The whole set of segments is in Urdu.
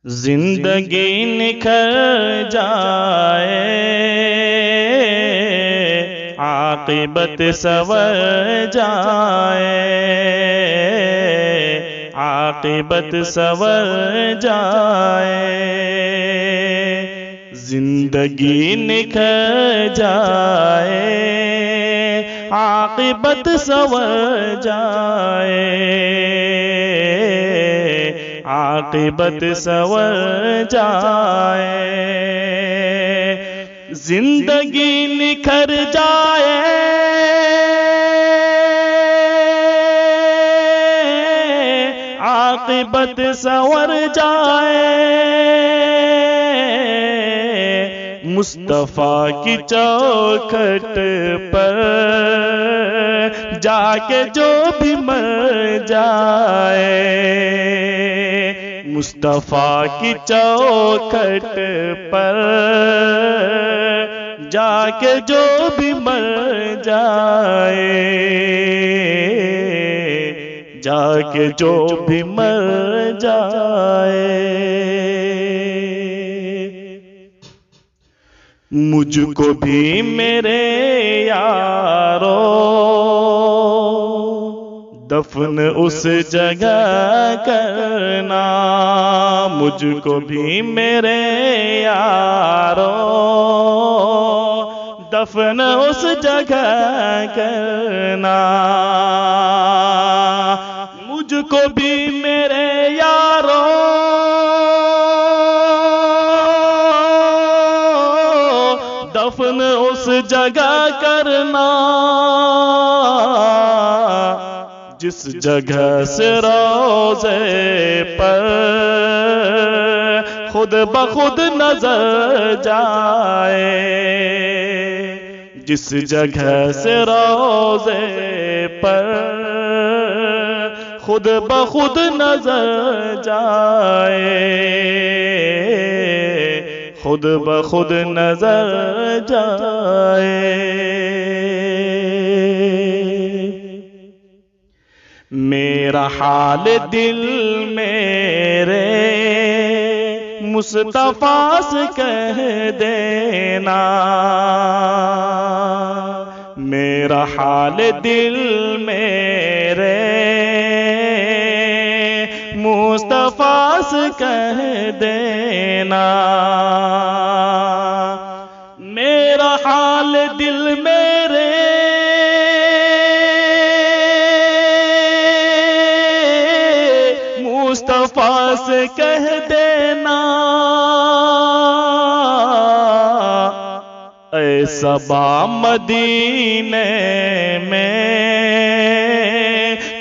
زندگی نکھر جائے، عاقبت سنور جائے، عاقبت سنور جائے، زندگی نکھر جائے، عاقبت سنور جائے، عاقبت سنور جائے، زندگی نکھر جائے، عاقبت سنور جائے، مصطفیٰ کی چوکھٹ پر جا کے جو بھی مر جائے، مصطفیٰ کی چوکھٹ پر جا کے جو بھی مر جائے، جا کے جو بھی مر جائے، مجھ کو بھی میرے یارو دفن اس جگہ کرنا، مجھ کو بھی میرے یارو دفن اس جگہ کرنا، مجھ کو بھی میرے یارو دفن اس جگہ کرنا، جس جگہ سے روضے پر خود بخود نظر جائے، جس جگہ سے روضے پر خود بخود نظر جائے، خود بخود نظر جائے، میرا حال دل میرے مصطفیٰ سے کہہ دینا، میرا حال دل میرے مصطفیٰ سے کہہ دینا، میرا حال دل میرے مصطفیٰ سے کہہ دینا، اے صبا مدینے میں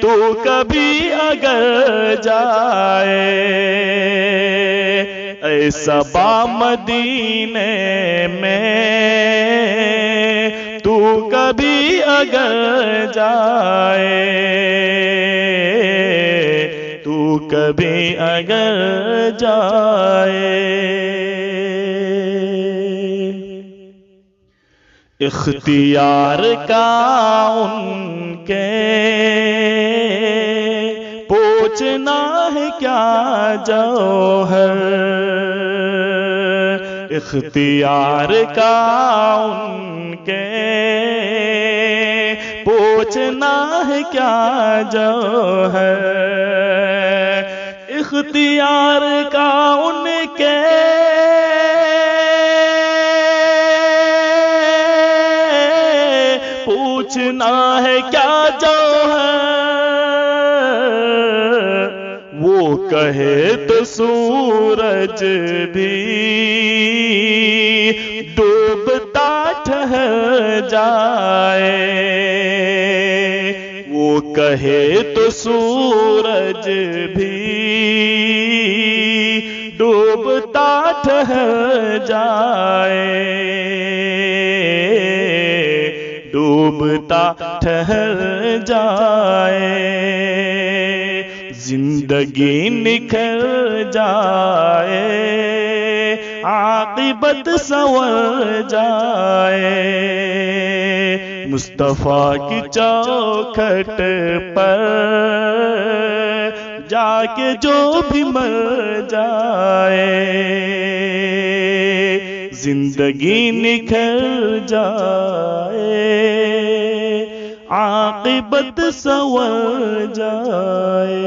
تو کبھی اگر جائے، اے صبا مدینے میں تو کبھی اگر جائے، تو کبھی اگر جائے، اختیار کا ان کے پوچھنا ہے کیا جوہر، اختیار کا ان کے پوچھنا ہے کیا جوہر، اختیار کا ان کے پوچھنا ہے کیا جوہر، وہ کہے تو سورج بھی ڈوبتا ٹھہر جائے، وہ کہے تو سورج بھی ڈوبتا ٹھہر جائے، ڈوبتا ٹھہر جائے، زندگی نکھر جائے، عاقبت سنور جائے، مصطفیٰ کی چوکھٹ پر جا کے جو بھی مر جائے زندگی نکھر جائے عاقبت سنور جائے.